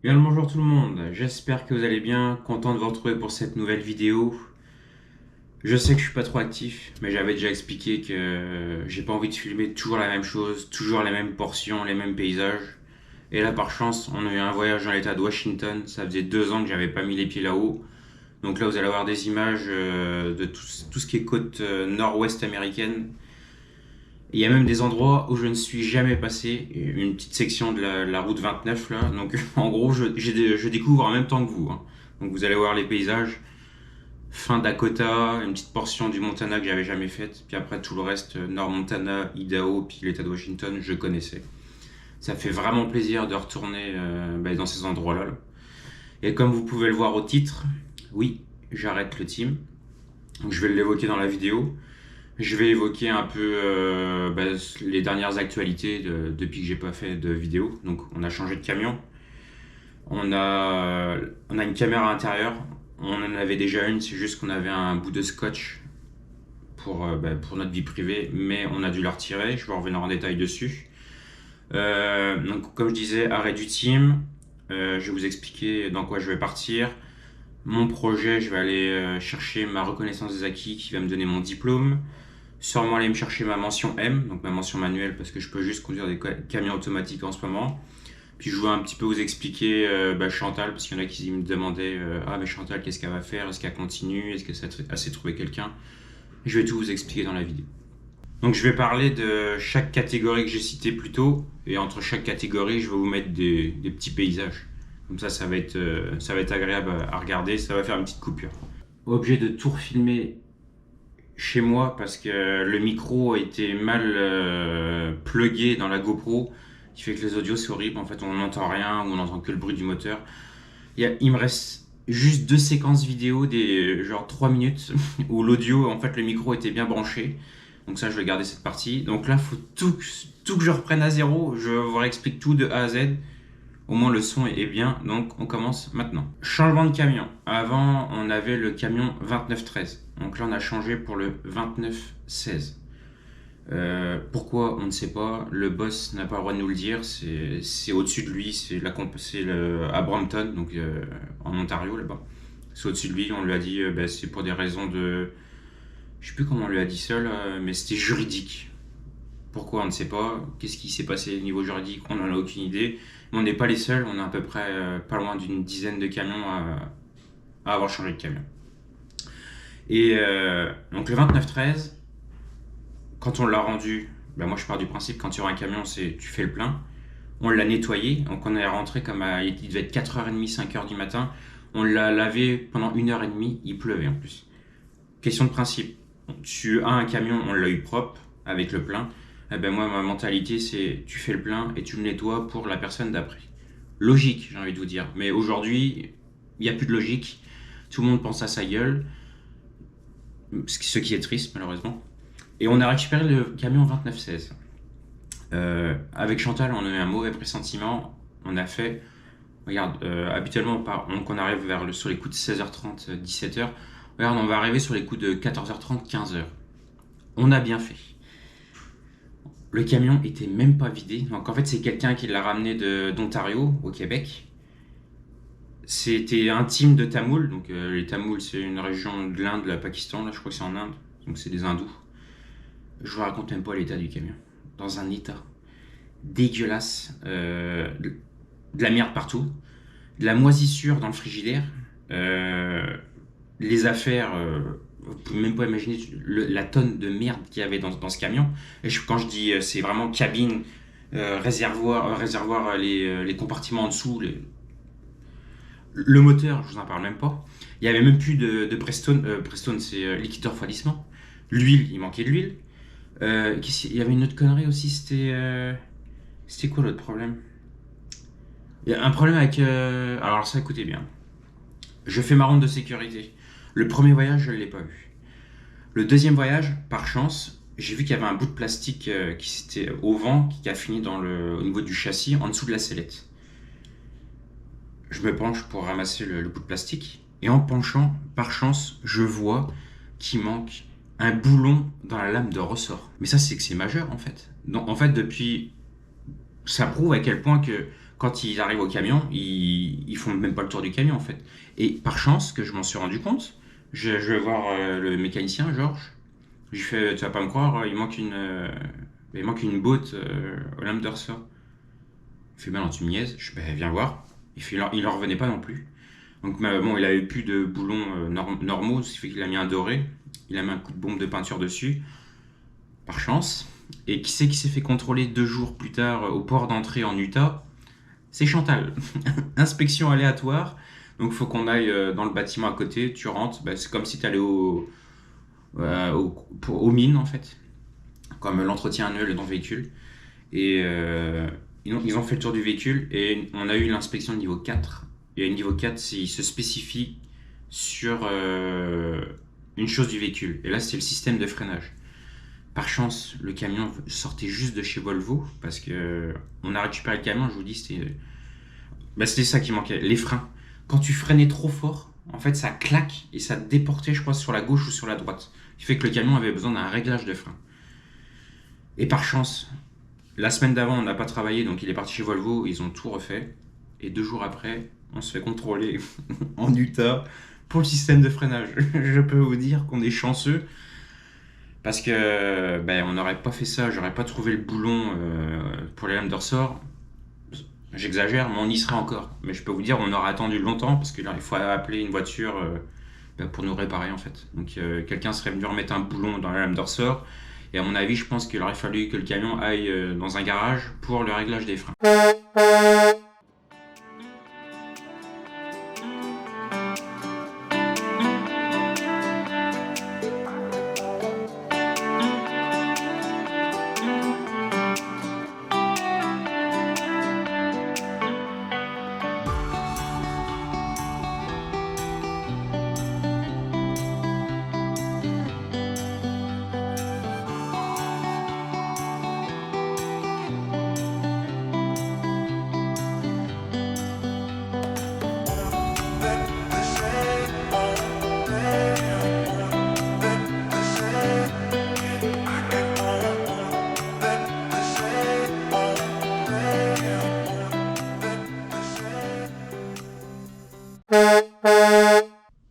Bien le bonjour tout le monde, j'espère que vous allez bien, content de vous retrouver pour cette nouvelle vidéo. Je sais que je suis pas trop actif, mais j'avais déjà expliqué que j'ai pas envie de filmer toujours la même chose, toujours les mêmes portions, les mêmes paysages. Et là par chance, on a eu un voyage dans l'état de Washington, ça faisait 2 ans que j'avais pas mis les pieds là-haut. Donc là vous allez avoir des images de tout ce qui est côte nord-ouest américaine. Il y a même des endroits où je ne suis jamais passé, une petite section de la route 29 là. Donc en gros, je découvre en même temps que vous, hein. Donc vous allez voir les paysages. Fin Dakota, une petite portion du Montana que j'avais jamais faite. Puis après tout le reste, Nord Montana, Idaho, puis l'État de Washington, je connaissais. Ça fait vraiment plaisir de retourner dans ces endroits-là, là. Et comme vous pouvez le voir au titre, oui, j'arrête le team. Donc je vais l'évoquer dans la vidéo. Je vais évoquer un peu les dernières actualités depuis que j'ai pas fait de vidéo. Donc on a changé de camion. On a une caméra intérieure. On en avait déjà une, c'est juste qu'on avait un bout de scotch pour notre vie privée, mais on a dû la retirer. Je vais revenir en détail dessus. Donc comme je disais, arrêt du team. Je vais vous expliquer dans quoi je vais partir. Mon projet, je vais aller chercher ma reconnaissance des acquis qui va me donner mon diplôme. Sûrement aller me chercher ma mention M, donc ma mention manuelle, parce que je peux juste conduire des camions automatiques en ce moment. Puis je voulais un petit peu vous expliquer Chantal, parce qu'il y en a qui me demandaient ah mais Chantal, qu'est-ce qu'elle va faire? Est-ce qu'elle continue? Est-ce qu'elle s'est trouvé quelqu'un? Je vais tout vous expliquer dans la vidéo. Donc je vais parler de chaque catégorie que j'ai citée plus tôt, et entre chaque catégorie, je vais vous mettre des petits paysages. Comme ça va être agréable à regarder, ça va faire une petite coupure. Objet de tout refilmer chez moi parce que le micro était mal plugué dans la GoPro, qui fait que les audios c'est horrible. En fait, on n'entend rien, on n'entend que le bruit du moteur. Il me reste juste 2 séquences vidéo, des genre 3 minutes, où l'audio, en fait, le micro était bien branché. Donc ça, je vais garder cette partie. Donc là, faut tout que je reprenne à zéro. Je vous réexplique tout de A à Z. Au moins le son est bien, donc on commence maintenant. Changement de camion. Avant, on avait le camion 2913. Donc là, on a changé pour le 2916. Pourquoi on ne sait pas. Le boss n'a pas le droit de nous le dire. C'est au-dessus de lui. C'est à Brampton, donc en Ontario là-bas. C'est au-dessus de lui. On lui a dit, c'est pour des raisons de, je sais plus comment on lui a dit ça là, mais c'était juridique. Pourquoi on ne sait pas. Qu'est-ce qui s'est passé au niveau juridique? On n'en a aucune idée. Mais on n'est pas les seuls. On a à peu près pas loin d'une dizaine de camions à avoir changé de camion. Et donc le 2913, quand on l'a rendu, moi je pars du principe quand tu as un camion, c'est tu fais le plein. On l'a nettoyé, donc on est rentré il devait être 4h30, 5h du matin. On l'a lavé pendant 1h30, il pleuvait en plus. Question de principe, tu as un camion, on l'a eu propre avec le plein. Moi ma mentalité c'est tu fais le plein et tu le nettoies pour la personne d'après. Logique, j'ai envie de vous dire, mais aujourd'hui il n'y a plus de logique. Tout le monde pense à sa gueule, ce qui est triste malheureusement. Et on a récupéré le camion 2916. Avec Chantal, on a eu un mauvais pressentiment. On a fait, regarde, habituellement, on arrive sur les coups de 16h30, 17h. Regarde, on va arriver sur les coups de 14h30, 15h. On a bien fait. Le camion était même pas vidé. Donc en fait, c'est quelqu'un qui l'a ramené d'Ontario, au Québec. C'était un team de Tamouls. Donc les Tamouls, c'est une région de l'Inde, le Pakistan. Là, je crois que c'est en Inde. Donc c'est des hindous. Je vous raconte même pas l'état du camion. Dans un état dégueulasse, de la merde partout, de la moisissure dans le frigidaire, les affaires, vous pouvez même pas imaginer la tonne de merde qu'il y avait dans ce camion. Et quand je dis c'est vraiment cabine, réservoir, les compartiments en dessous, le moteur, je vous en parle même pas. Il y avait même plus de Prestone. Prestone, c'est liquide de refroidissement. L'huile, il manquait de l'huile. Il y avait une autre connerie aussi, c'était quoi l'autre problème? Il y a un problème avec... alors ça, écoutez bien. Je fais ma ronde de sécurité. Le premier voyage, je ne l'ai pas vu. Le deuxième voyage, par chance, j'ai vu qu'il y avait un bout de plastique qui s'était au vent, qui a fini au niveau du châssis, en dessous de la sellette. Je me penche pour ramasser le bout de plastique. Et en penchant, par chance, je vois qu'il manque un boulon dans la lame de ressort. Mais ça, c'est que c'est majeur, en fait. Donc, en fait, ça prouve à quel point que Quand ils arrivent au camion, ils font même pas le tour du camion en fait. Et par chance, que je m'en suis rendu compte, je vais voir le mécanicien, Georges. Je lui fais, tu vas pas me croire, il manque une botte au lame de ressort. Il fait, ben non, tu me niaises. Je fais, ben viens voir. Il fait, il en revenait pas non plus. Donc bon, il avait plus de boulons normaux, ce qui fait qu'il a mis un doré. Il a mis un coup de bombe de peinture dessus, par chance. Et qui c'est qui s'est fait contrôler 2 jours plus tard au port d'entrée en Utah? C'est Chantal. Inspection aléatoire. Donc il faut qu'on aille dans le bâtiment à côté. Tu rentres. Bah, c'est comme si tu allais aux mines en fait. Comme l'entretien annuel dans le véhicule. Et ils ont fait le tour du véhicule et on a eu l'inspection de niveau 4. Et niveau 4, il se spécifie sur une chose du véhicule. Et là, c'était le système de freinage. Par chance, le camion sortait juste de chez Volvo parce que on a récupéré le camion. Je vous dis, c'était ça qui manquait, les freins. Quand tu freinais trop fort, en fait, ça claque et ça déportait, je crois, sur la gauche ou sur la droite. Ce qui fait que le camion avait besoin d'un réglage de frein. Et par chance, la semaine d'avant, on n'a pas travaillé, donc il est parti chez Volvo, ils ont tout refait. Et 2 jours après, on se fait contrôler en Utah pour le système de freinage. Je peux vous dire qu'on est chanceux parce que on n'aurait pas fait ça, j'aurais pas trouvé le boulon pour les lames de ressort. J'exagère, mais on y serait encore. Mais je peux vous dire, on aurait attendu longtemps parce qu'il faut appeler une voiture pour nous réparer en fait. Donc quelqu'un serait venu remettre un boulon dans la lame de ressort. Et à mon avis, je pense qu'il aurait fallu que le camion aille dans un garage pour le réglage des freins.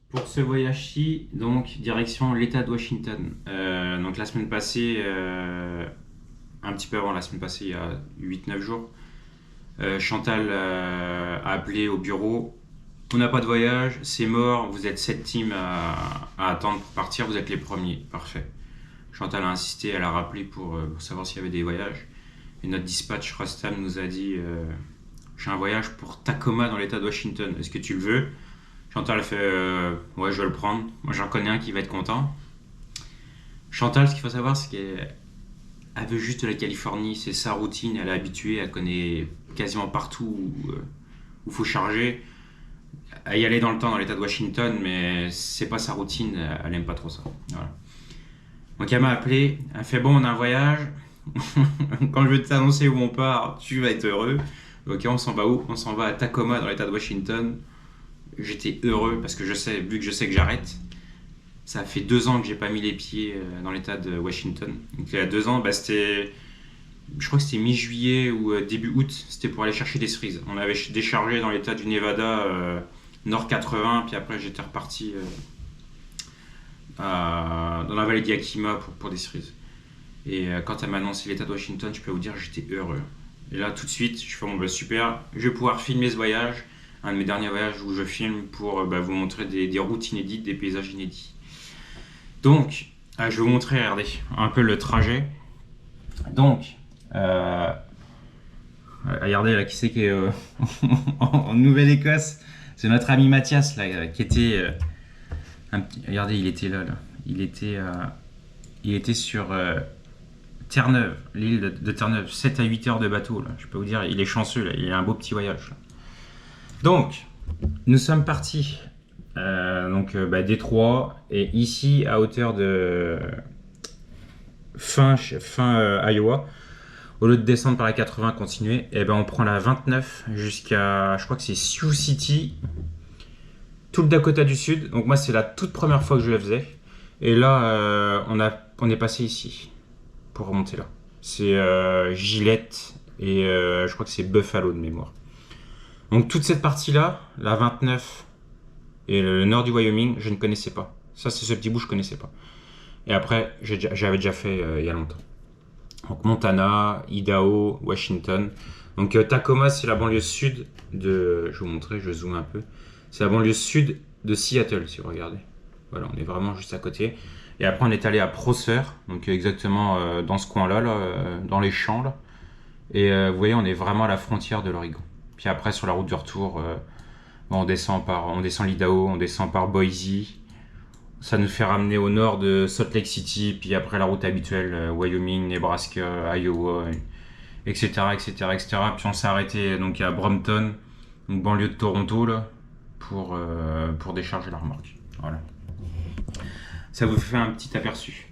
Pour ce voyage-ci, donc direction l'État de Washington. Donc la semaine passée, un petit peu avant la semaine passée, il y a 8-9 jours, Chantal a appelé au bureau. On n'a pas de voyage, c'est mort, vous êtes 7 teams à attendre pour partir, vous êtes les premiers. Parfait. Chantal a insisté, elle a rappelé pour savoir s'il y avait des voyages. Et notre dispatch Rostam nous a dit j'ai un voyage pour Tacoma dans l'État de Washington, est-ce que tu le veux? Chantal a fait ouais, je vais le prendre. Moi, j'en connais un qui va être content. Chantal, ce qu'il faut savoir, c'est qu'elle veut juste la Californie. C'est sa routine. Elle est habituée. Elle connaît quasiment partout où il faut charger. Elle y aller dans le temps dans l'État de Washington, mais c'est pas sa routine. Elle aime pas trop ça. Voilà. Donc, elle m'a appelé. Elle fait bon, on a un voyage. Quand je vais t'annoncer où on part, tu vas être heureux. Ok, on s'en va où? On s'en va à Tacoma dans l'État de Washington. J'étais heureux parce que vu que je sais que j'arrête, ça fait 2 ans que j'ai pas mis les pieds dans l'état de Washington. Donc il y a 2 ans, je crois que c'était mi-juillet ou début août, c'était pour aller chercher des cerises. On avait déchargé dans l'état du Nevada, nord 80, puis après j'étais reparti dans la vallée de Yakima pour des cerises. Et quand elle m'a annoncé l'état de Washington, je peux vous dire j'étais heureux. Et là tout de suite, je fais bon super, je vais pouvoir filmer ce voyage. Un de mes derniers voyages où je filme pour vous montrer des routes inédites, des paysages inédits. Donc, je vais vous montrer, regardez, un peu le trajet. Donc, regardez là, qui c'est qui est en Nouvelle-Écosse. C'est notre ami Mathias là, qui était... regardez, il était là. Il était sur Terre-Neuve, l'île de Terre-Neuve. 7 à 8 heures de bateau. Là. Je peux vous dire, il est chanceux. Là. Il a un beau petit voyage. Là. Donc, nous sommes partis Détroit et ici à hauteur de fin Iowa, au lieu de descendre par la 80 continuer, on prend la 29 jusqu'à, je crois que c'est Sioux City, tout le Dakota du Sud. Donc moi c'est la toute première fois que je le faisais et là on est passé ici pour remonter là. C'est Gillette et je crois que c'est Buffalo de mémoire. Donc toute cette partie-là, la 29 et le nord du Wyoming, je ne connaissais pas. Ça, c'est ce petit bout, je ne connaissais pas. Et après, j'avais déjà fait il y a longtemps. Donc Montana, Idaho, Washington. Donc Tacoma, c'est la banlieue sud de... Je vais vous montrer, je zoome un peu. C'est la banlieue sud de Seattle, si vous regardez. Voilà, on est vraiment juste à côté. Et après, on est allé à Prosser, donc exactement dans ce coin-là, dans les champs. Là. Et vous voyez, on est vraiment à la frontière de l'Oregon. Puis après, sur la route du retour, on descend l'Idaho, on descend par Boise. Ça nous fait ramener au nord de Salt Lake City, puis après la route habituelle, Wyoming, Nebraska, Iowa, etc., etc., etc. Puis on s'est arrêté donc à Brampton, donc banlieue de Toronto, là, pour décharger la remorque. Voilà. Ça vous fait un petit aperçu.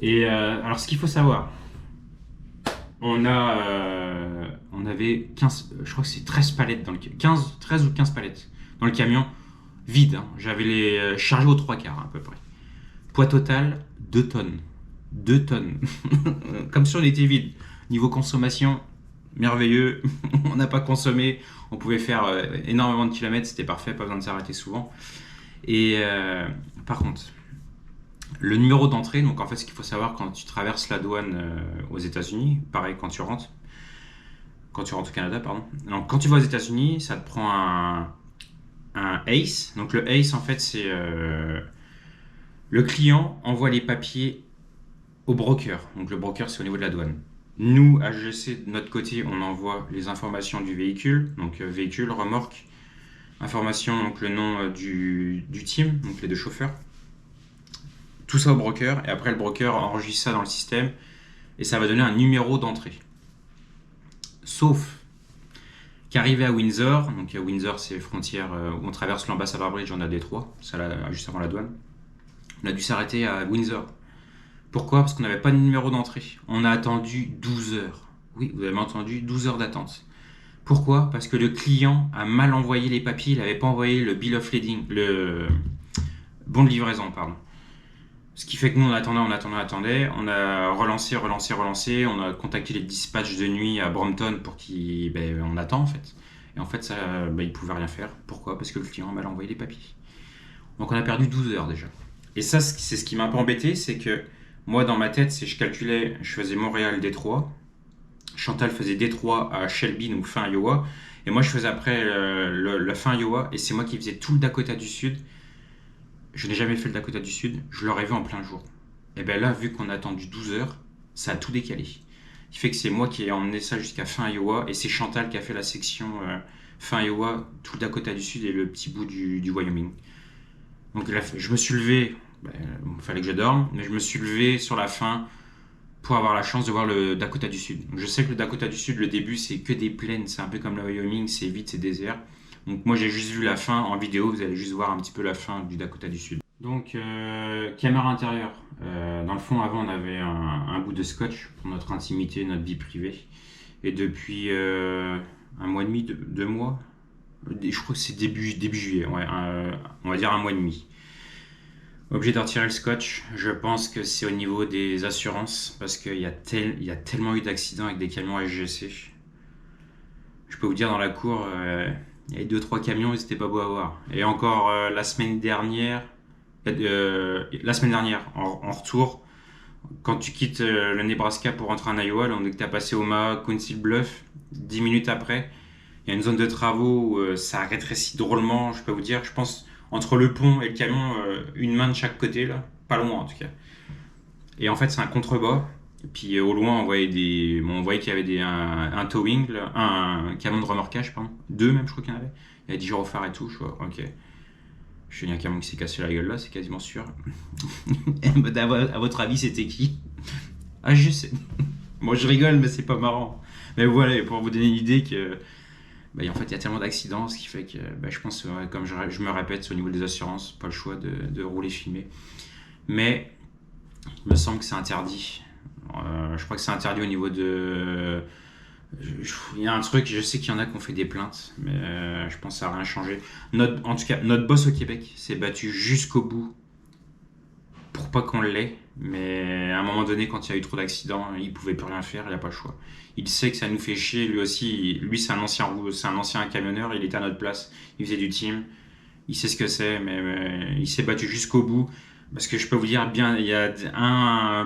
Et alors, ce qu'il faut savoir, on avait 15, je crois que c'est 13 palettes dans le 13 ou 15 palettes dans le camion, vide. Hein. J'avais les chargés aux 3 quarts à peu près. Poids total, 2 tonnes. 2 tonnes. Comme si on était vide. Niveau consommation, merveilleux. On n'a pas consommé. On pouvait faire énormément de kilomètres. C'était parfait, pas besoin de s'arrêter souvent. Et par contre, le numéro d'entrée, donc en fait, ce qu'il faut savoir quand tu traverses la douane aux États-Unis, pareil quand tu rentres au Canada, pardon. Donc quand tu vas aux États-Unis, ça te prend un ACE. Donc le ACE, en fait, c'est le client envoie les papiers au broker. Donc le broker, c'est au niveau de la douane. Nous, AGC, de notre côté, on envoie les informations du véhicule, donc véhicule, remorque, information, donc le nom du team, donc les 2 chauffeurs. Tout ça au broker, et après le broker enregistre ça dans le système, et ça va donner un numéro d'entrée. Sauf qu'arrivé à Windsor, donc Windsor c'est frontière où on traverse l'Ambassador Bridge, on a Détroit, ça là, juste avant la douane, on a dû s'arrêter à Windsor. Pourquoi? Parce qu'on n'avait pas de numéro d'entrée. On a attendu 12 heures. Oui, vous avez entendu, 12 heures d'attente. Pourquoi? Parce que le client a mal envoyé les papiers, il n'avait pas envoyé le bill of lading, le bon de livraison, pardon. Ce qui fait que nous, on attendait. On a relancé. On a contacté les dispatchs de nuit à Brampton pour on attend en fait. Et en fait, ça, ils ne pouvaient rien faire. Pourquoi? Parce que le client a mal envoyé les papiers. Donc on a perdu 12 heures déjà. Et ça, c'est ce qui m'a un peu embêté, c'est que moi, dans ma tête, si je calculais, je faisais Montréal-Détroit. Chantal faisait Détroit à Shelby, donc fin Iowa. Et moi, je faisais après le fin Iowa. Et c'est moi qui faisais tout le Dakota du Sud. Je n'ai jamais fait le Dakota du Sud. Je l'aurais vu en plein jour. Et bien là, vu qu'on a attendu 12 heures, ça a tout décalé. Ce qui fait que c'est moi qui ai emmené ça jusqu'à fin Iowa. Et c'est Chantal qui a fait la section fin Iowa, tout le Dakota du Sud et le petit bout du Wyoming. Donc là, je me suis levé. Il fallait que je dorme, mais je me suis levé sur la fin pour avoir la chance de voir le Dakota du Sud. Donc je sais que le Dakota du Sud, le début, c'est que des plaines, c'est un peu comme le Wyoming, c'est vide, c'est désert. Donc moi j'ai juste vu la fin en vidéo, vous allez juste voir un petit peu la fin du Dakota du Sud. Donc caméra intérieure. Dans le fond, avant on avait un bout de scotch pour notre intimité, notre vie privée. Et depuis un mois et demi, 2 mois, je crois que c'est début juillet, ouais, on va dire un mois et demi. Obligé de retirer le scotch. Je pense que c'est au niveau des assurances parce qu'il y a tellement eu d'accidents avec des camions SGC. Je peux vous dire, dans la cour, il y avait 2-3 camions et c'était pas beau à voir. Et encore la semaine dernière, en retour, quand tu quittes le Nebraska pour rentrer en Iowa, on dit que tu as passé Omaha, Council Bluff, 10 minutes après, il y a une zone de travaux où ça rétrécit drôlement. Je peux vous dire, je pense, entre le pont et le camion, une main de chaque côté, là, pas loin en tout cas. Et en fait, c'est un contrebas. Et puis au loin, on voyait qu'il y avait un towing, là, un camion de remorquage, pardon. 2 même, je crois qu'il y en avait. Il y avait 10 gyrophares et tout. Je vois, ok. Je dis un camion qui s'est cassé la gueule là, c'est quasiment sûr. À votre avis, c'était qui? Ah, je sais. Moi, je rigole, mais c'est pas marrant. Mais voilà, pour vous donner une idée que. En fait, il y a tellement d'accidents, ce qui fait que je pense, comme je me répète, c'est au niveau des assurances, pas le choix de rouler filmé. Mais il me semble que c'est interdit. Je crois que c'est interdit au niveau de... Il y a un truc, je sais qu'il y en a qui ont fait des plaintes, mais je pense que ça n'a rien changé. En tout cas, notre boss au Québec s'est battu jusqu'au bout pour pas qu'on l'ait. Mais à un moment donné, quand il y a eu trop d'accidents, il pouvait plus rien faire, il a pas le choix. Il sait que ça nous fait chier, lui aussi. Lui, c'est un ancien camionneur, il était à notre place, il faisait du team, il sait ce que c'est, mais il s'est battu jusqu'au bout. Parce que je peux vous dire, bien, il y a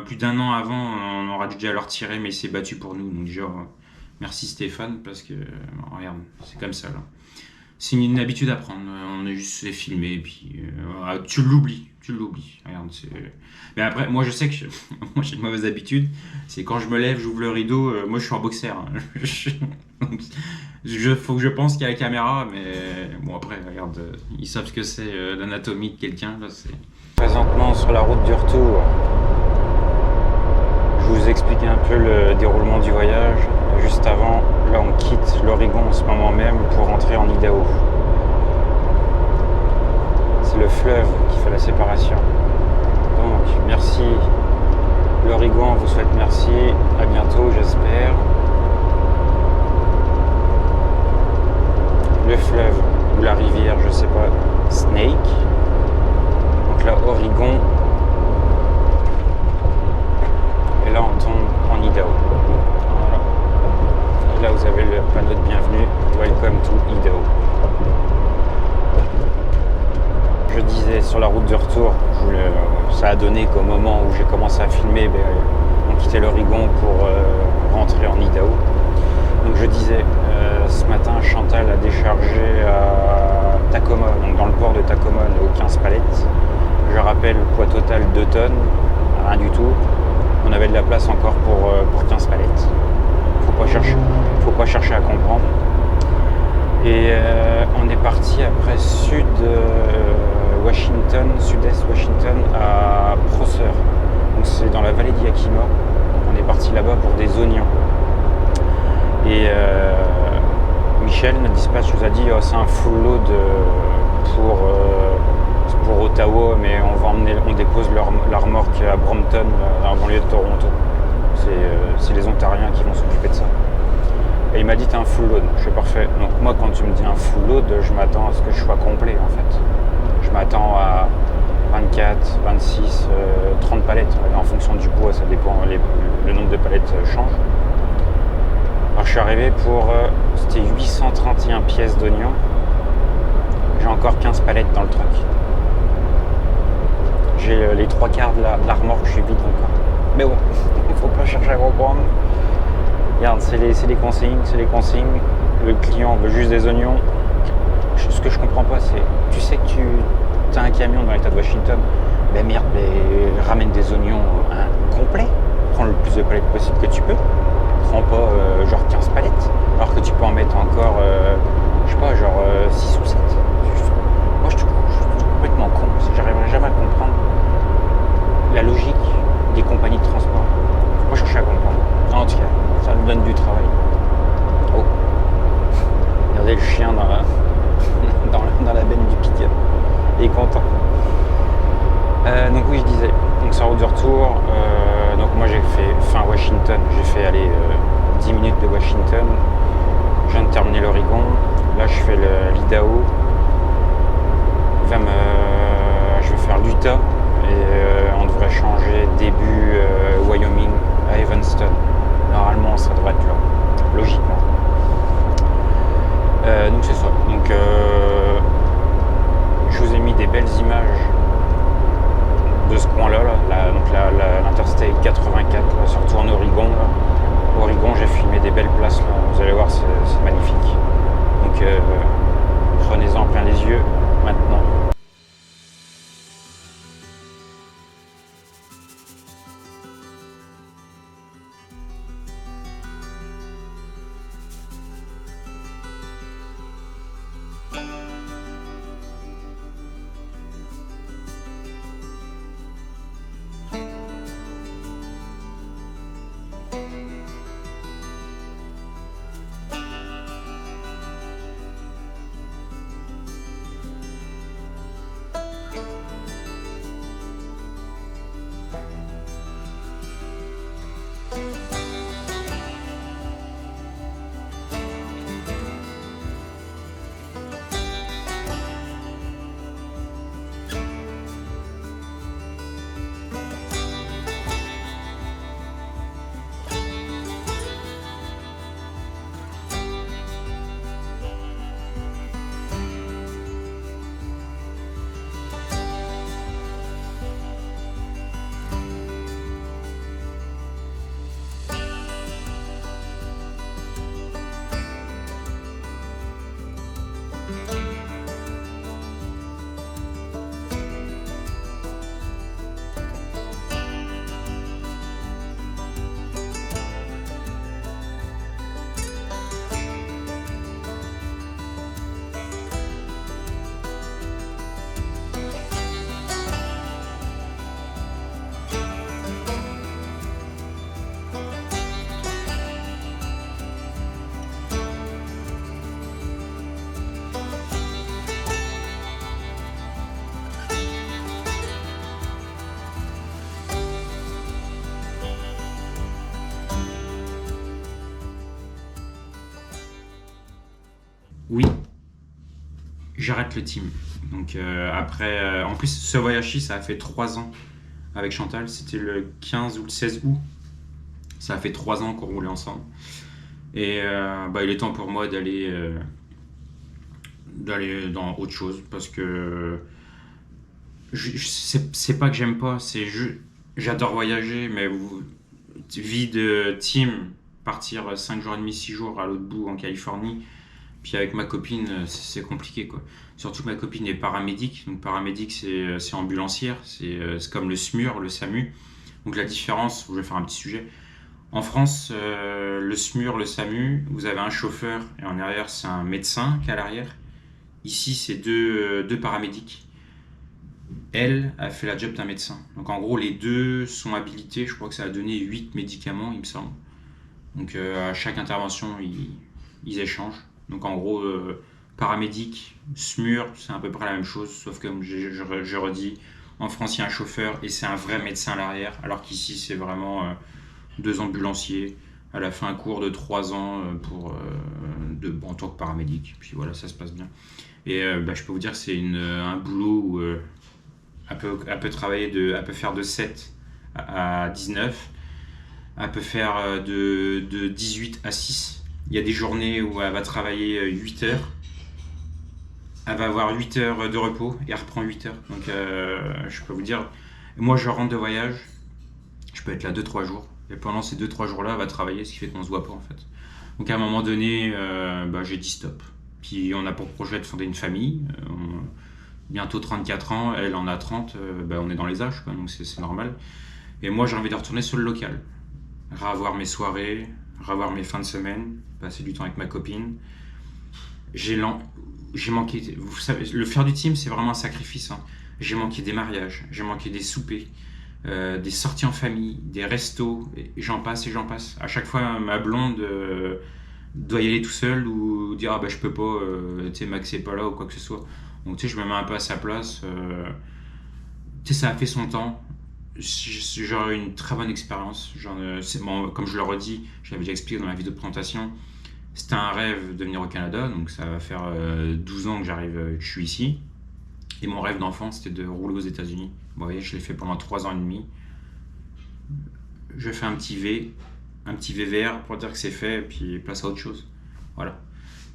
plus d'un an avant, on aurait dû déjà le retirer, mais il s'est battu pour nous. Donc, genre, merci Stéphane, parce que, regarde, c'est comme ça, là. C'est une habitude à prendre. On est juste c'est filmé, et puis tu l'oublies. Regarde, mais après, moi, je sais que moi, j'ai une mauvaise habitude. C'est quand je me lève, j'ouvre le rideau. Moi, je suis en boxer. Hein. Donc, faut que je pense qu'il y a la caméra, mais bon, après, regarde, ils savent ce que c'est l'anatomie de quelqu'un. Là, c'est... Présentement, sur la route du retour, je vous explique un peu le déroulement du voyage. Juste avant, là, on quitte l'Oregon en ce moment même pour rentrer en Idaho. C'est le fleuve qui fait la séparation. Donc, merci l'Oregon, on vous souhaite merci. À bientôt, j'espère. Le fleuve ou la rivière, je sais pas, Snake. Donc là, Oregon. Et là, on tombe en Idaho. Voilà. Et là, vous avez le panneau de bienvenue. Welcome to Idaho. Je disais sur la route de retour, ça a donné qu'au moment où j'ai commencé à filmer, on quittait l'Oregon pour rentrer en Idaho. Donc je disais, ce matin, Chantal a déchargé à Tacoma, donc dans le port de Tacoma, aux 15 palettes. Je rappelle, poids total 2 tonnes, rien du tout. On avait de la place encore pour 15 palettes. Faut pas chercher à comprendre. Et on est parti après sud-est Washington à Prosser. Donc c'est dans la vallée de Yakima. On est parti là-bas pour des oignons. Et Michel, notre dispatch, nous a dit c'est un full load pour Ottawa, mais on dépose la remorque à Brampton, dans la banlieue de Toronto. C'est les Ontariens qui vont s'occuper de ça. Et il m'a dit t'as un full load. Je suis parfait. Donc moi, quand tu me dis un full load, je m'attends à ce que je sois complet en fait. Je m'attends à 24, 26, 30 palettes. En fonction du poids, ça dépend, le nombre de palettes change. Alors je suis arrivé pour, c'était 831 pièces d'oignons. J'ai encore 15 palettes dans le truck. J'ai les 3/4 de la remorque, je suis vide encore. Mais bon, il ne faut pas chercher à comprendre. Regarde, c'est les consignes. Le client veut juste des oignons. Ce que je comprends pas, c'est, tu sais que tu as un camion dans l'état de Washington, ben merde, ramène des oignons complets. Prends le plus de palettes possible que tu peux. Prends pas genre 15 palettes, alors que tu peux en mettre encore, je sais pas, genre 6 ou 7. Moi, je trouve complètement con. J'arriverai jamais à comprendre la logique des compagnies de transport. Faut pas chercher à comprendre. En tout cas, ça nous donne du travail. Oh, regardez le chien dans la benne du pick-up. Il est content. Donc oui, je disais, donc sur la route du retour, donc moi j'ai fait fin Washington, j'ai fait 10 minutes de Washington, je viens de terminer l'Oregon, là je fais l'Idaho, je vais faire l'Utah et on devrait changer début Wyoming à Evanston. Normalement ça devrait être là, logiquement. Donc c'est ça. Donc je vous ai mis des belles images de ce coin-là, donc l'interstate 84, là, surtout en Oregon. Là. Oregon, j'ai filmé des belles places, là. Vous allez voir, c'est magnifique. Donc prenez-en plein les yeux maintenant. j'arrête le team. Donc après, en plus, ce voyage-ci, ça a fait 3 ans avec Chantal. C'était le 15 ou le 16 août. Ça a fait 3 ans qu'on roulait ensemble. Et il est temps pour moi d'aller dans autre chose parce que c'est pas que j'aime pas, j'adore voyager, mais vie de team, partir 5 jours et demi, 6 jours à l'autre bout en Californie, puis avec ma copine, c'est compliqué quoi. Surtout que ma copine est paramédic, donc paramédic c'est ambulancière, c'est comme le SMUR, le SAMU. Donc la différence, je vais faire un petit sujet. En France, le SMUR, le SAMU, vous avez un chauffeur et en arrière c'est un médecin qui est à l'arrière. Ici c'est deux paramédics. Elle a fait la job d'un médecin. Donc en gros les deux sont habilités, je crois que ça a donné 8 médicaments il me semble. Donc à chaque intervention ils échangent. Donc en gros paramédic, SMUR c'est à peu près la même chose, sauf que comme je redis, en France il y a un chauffeur et c'est un vrai médecin à l'arrière, alors qu'ici c'est vraiment 2 ambulanciers. Elle a fait un cours de 3 ans en tant que paramédic, puis voilà, ça se passe bien. Et je peux vous dire que c'est un boulot où elle peut travailler, elle peut faire de 7 à 19, elle peut faire de 18 à 6. Il y a des journées où elle va travailler 8 heures, elle va avoir 8 heures de repos et elle reprend 8 heures. Donc je peux vous dire, moi je rentre de voyage, je peux être là 2-3 jours. Et pendant ces 2-3 jours-là, elle va travailler, ce qui fait qu'on ne se voit pas en fait. Donc à un moment donné, j'ai dit stop. Puis on a pour projet de fonder une famille. Bientôt 34 ans, elle en a 30, on est dans les âges, quoi, donc c'est normal. Et moi j'ai envie de retourner sur le local. Revoir mes soirées, revoir mes fins de semaine, passer du temps avec ma copine. J'ai manqué, vous savez, le faire du team c'est vraiment un sacrifice. Hein. J'ai manqué des mariages, j'ai manqué des soupers. Des sorties en famille, des restos, et j'en passe et j'en passe. À chaque fois, ma blonde doit y aller tout seul ou dire je peux pas, Max est pas là ou quoi que ce soit. Donc je me mets un peu à sa place. Ça a fait son temps. J'aurais eu une très bonne expérience. Comme je le redis, j'avais déjà expliqué dans ma vidéo de présentation, c'était un rêve de venir au Canada, donc ça va faire 12 ans que je suis ici. Et mon rêve d'enfant, c'était de rouler aux États-Unis. Vous voyez, je l'ai fait pendant 3 ans et demi. Je fais un petit VVR pour dire que c'est fait, et puis place à autre chose. Voilà.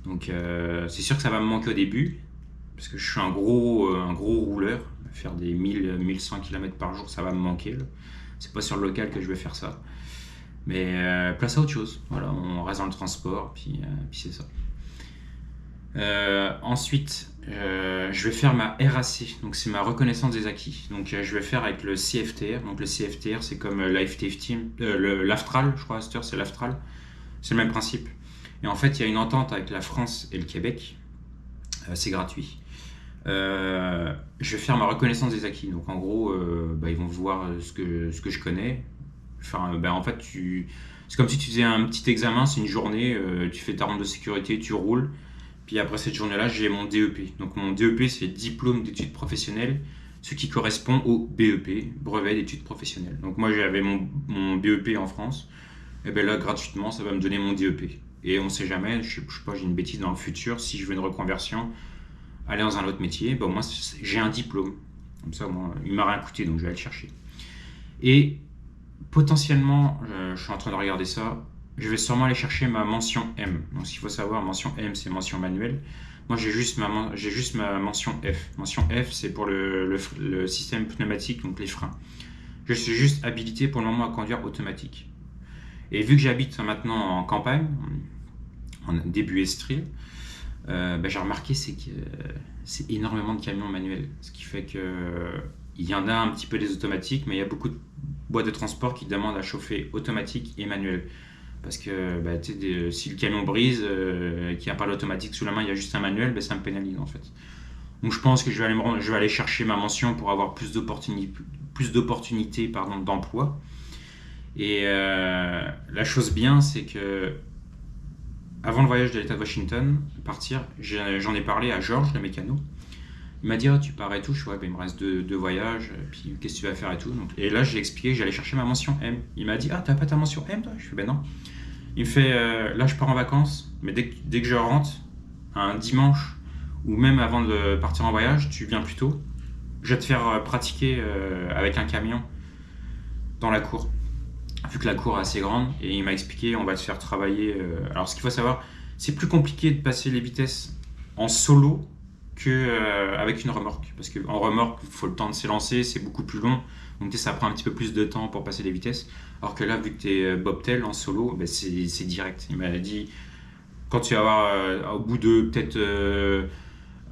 Donc c'est sûr que ça va me manquer au début, parce que je suis un gros rouleur. Faire des 1000-1100 km par jour, ça va me manquer. Là. C'est pas sur le local que je vais faire ça. Mais place à autre chose. Voilà, on reste dans le transport, puis c'est ça. Ensuite, je vais faire ma RAC, donc c'est ma reconnaissance des acquis. Donc je vais faire avec le CFTR. Donc le CFTR, c'est comme l'AFTRAL, je crois, c'est l'AFTRAL. C'est le même principe. Et en fait, il y a une entente avec la France et le Québec. C'est gratuit. Je vais faire ma reconnaissance des acquis. Donc en gros, ils vont voir ce que je connais. Enfin, en fait, c'est comme si tu faisais un petit examen, c'est une journée, tu fais ta ronde de sécurité, tu roules. Puis après cette journée-là, j'ai mon DEP. Donc mon DEP, c'est diplôme d'études professionnelles, ce qui correspond au BEP, brevet d'études professionnelles. Donc moi, j'avais mon BEP en France. Et bien là, gratuitement, ça va me donner mon DEP. Et on ne sait jamais, je sais pas, j'ai une bêtise dans le futur, si je veux une reconversion, aller dans un autre métier, moi, j'ai un diplôme. Comme ça, moi, il m'a rien coûté, donc je vais aller le chercher. Et potentiellement, je suis en train de regarder ça, je vais sûrement aller chercher ma mention M. Donc, ce qu'il faut savoir, mention M, c'est mention manuelle. Moi, j'ai juste ma mention F. Mention F, c'est pour le système pneumatique, donc les freins. Je suis juste habilité pour le moment à conduire automatique. Et vu que j'habite maintenant en campagne, en début Estrie, j'ai remarqué c'est énormément de camions manuels. Ce qui fait qu'il y en a un petit peu des automatiques, mais il y a beaucoup de boîtes de transport qui demandent à chauffer automatique et manuel. Parce que si le camion brise, qu'il n'y a pas l'automatique sous la main, il y a juste un manuel, ça me pénalise en fait. Donc je pense que je vais aller chercher ma mention pour avoir plus d'opportunités d'emploi. Et la chose bien, c'est que avant le voyage de l'État de Washington, partir, j'en ai parlé à Georges, le mécano. Il m'a dit tu pars et tout. Je il me reste deux voyages, puis qu'est-ce que tu vas faire et tout. Donc, et là, j'ai expliqué que j'allais chercher ma mention M. Il m'a dit t'as pas ta mention M toi? Je fais non. Il me fait là, je pars en vacances, mais dès que je rentre, un dimanche ou même avant de partir en voyage, tu viens plus tôt. Je vais te faire pratiquer avec un camion dans la cour, vu que la cour est assez grande, et il m'a expliqué, on va te faire travailler. Alors ce qu'il faut savoir, c'est plus compliqué de passer les vitesses en solo qu'avec une remorque, parce qu'en remorque, il faut le temps de s'élancer, c'est beaucoup plus long, donc ça prend un petit peu plus de temps pour passer les vitesses, alors que là, vu que tu es bobtail en solo, ben, c'est direct. Il m'a dit, quand tu vas avoir, au bout de peut-être,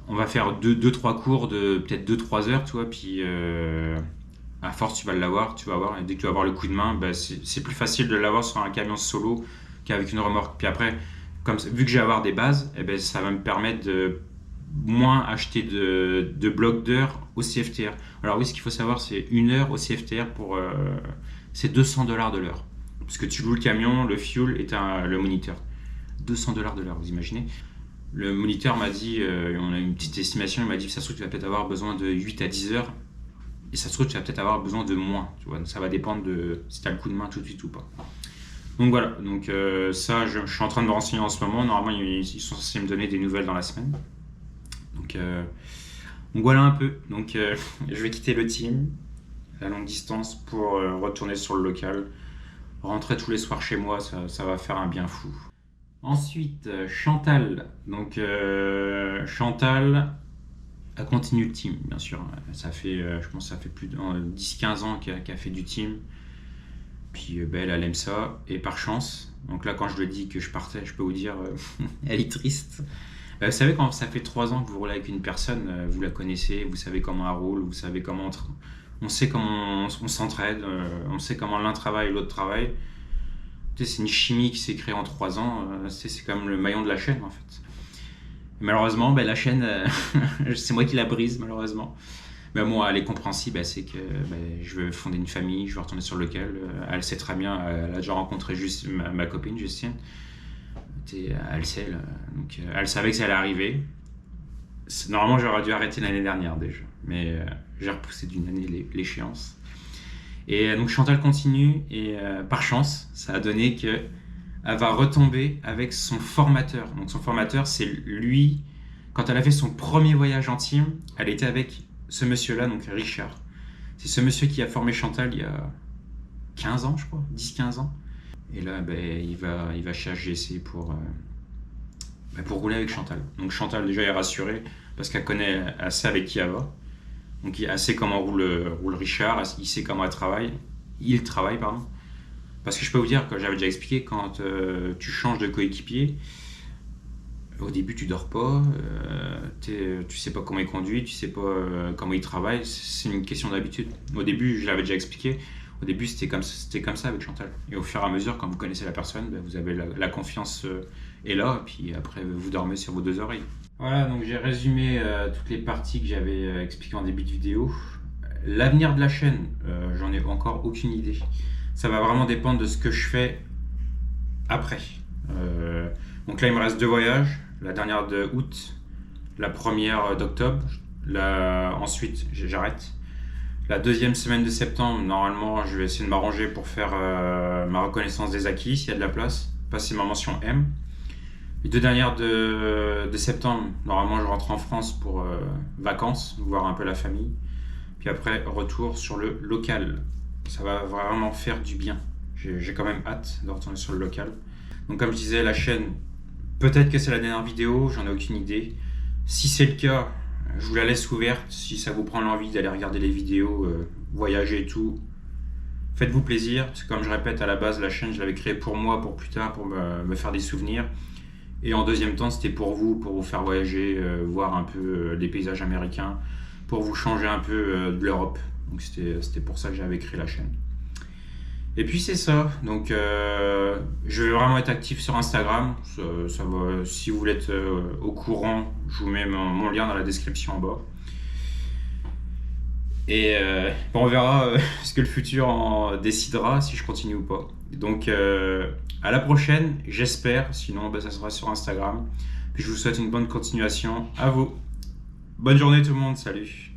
on va faire 2-3 cours de peut-être 2-3 heures, tu vois, puis à force tu vas l'avoir, tu vas avoir, et dès que tu vas avoir le coup de main, ben, c'est plus facile de l'avoir sur un camion solo qu'avec une remorque. Puis après, vu que je vais avoir des bases, eh ben, ça va me permettre de moins acheter de blocs d'heures au CFTR. Alors oui, ce qu'il faut savoir, c'est une heure au CFTR c'est $200 de l'heure. Parce que tu loues le camion, le fuel et le moniteur. $200 de l'heure, vous imaginez? Le moniteur m'a dit, on a une petite estimation, il m'a dit, ça se trouve, tu vas peut-être avoir besoin de 8 à 10 heures. Et ça se trouve, tu vas peut-être avoir besoin de moins. Tu vois, donc ça va dépendre de si tu as le coup de main tout de suite ou pas. Donc voilà, donc ça, je suis en train de me renseigner en ce moment. Normalement, ils sont censés me donner des nouvelles dans la semaine. Donc voilà un peu. Donc je vais quitter le team à longue distance pour retourner sur le local. Rentrer tous les soirs chez moi, ça va faire un bien fou. Ensuite, Chantal. Donc Chantal a continué le team, bien sûr. Ça fait, je pense que ça fait plus de 10-15 ans qu'elle fait du team. Puis elle aime ça. Et par chance, donc là quand je lui ai dit que je partais, je peux vous dire, elle est triste. Vous savez, quand ça fait 3 ans que vous roulez avec une personne, vous la connaissez, vous savez comment elle roule, vous savez comment on sait comment on s'entraide, on sait comment l'un travaille et l'autre travaille. C'est une chimie qui s'est créée en 3 ans, c'est comme le maillon de la chaîne en fait. Et malheureusement, la chaîne, c'est moi qui la brise malheureusement. Mais moi, elle est compréhensible, c'est que je veux fonder une famille, je veux retourner sur le local. Elle sait très bien, elle a déjà rencontré ma copine Justine. Elle sait, donc elle savait que ça allait arriver. Normalement, j'aurais dû arrêter l'année dernière déjà, mais j'ai repoussé d'une année l'échéance. Et donc Chantal continue, et par chance, ça a donné qu'elle va retomber avec son formateur. Donc son formateur, c'est lui, quand elle a fait son premier voyage en team, elle était avec ce monsieur-là, donc Richard. C'est ce monsieur qui a formé Chantal il y a 15 ans, je crois, 10-15 ans. Et là, il va chez HGC pour rouler avec Chantal. Donc Chantal, déjà, est rassurée parce qu'elle connaît assez avec qui elle va. Donc il sait comment roule Richard, il sait comment il travaille, pardon. Parce que je peux vous dire, que j'avais déjà expliqué, quand tu changes de coéquipier, au début tu dors pas, tu sais pas comment il conduit, tu sais pas comment il travaille, c'est une question d'habitude. Au début, je l'avais déjà expliqué, au début c'était comme ça avec Chantal. Et au fur et à mesure, quand vous connaissez la personne, vous avez la confiance est là, et puis après vous dormez sur vos 2 oreilles. Voilà, donc j'ai résumé toutes les parties que j'avais expliquées en début de vidéo. L'avenir de la chaîne, j'en ai encore aucune idée. Ça va vraiment dépendre de ce que je fais après. Donc là, il me reste 2 voyages. La dernière de août, la première d'octobre. Ensuite, j'arrête. La deuxième semaine de septembre, normalement, je vais essayer de m'arranger pour faire ma reconnaissance des acquis, s'il y a de la place. Passer ma mention M. Les 2 dernières de septembre, normalement je rentre en France pour vacances, voir un peu la famille. Puis après, retour sur le local. Ça va vraiment faire du bien. J'ai quand même hâte de retourner sur le local. Donc comme je disais, la chaîne, peut-être que c'est la dernière vidéo, j'en ai aucune idée. Si c'est le cas, je vous la laisse ouverte. Si ça vous prend l'envie d'aller regarder les vidéos, voyager et tout, faites-vous plaisir. Parce que comme je répète, à la base, la chaîne, je l'avais créée pour moi, pour plus tard, pour me faire des souvenirs. Et en deuxième temps, c'était pour vous faire voyager, voir un peu les paysages américains, pour vous changer un peu de l'Europe. Donc c'était pour ça que j'avais créé la chaîne. Et puis c'est ça. Donc je vais vraiment être actif sur Instagram. Ça va, si vous voulez être au courant, je vous mets mon lien dans la description en bas. Et on verra ce que le futur en décidera, si je continue ou pas. Donc à la prochaine, j'espère. Sinon, ça sera sur Instagram. Puis je vous souhaite une bonne continuation à vous. Bonne journée tout le monde, salut.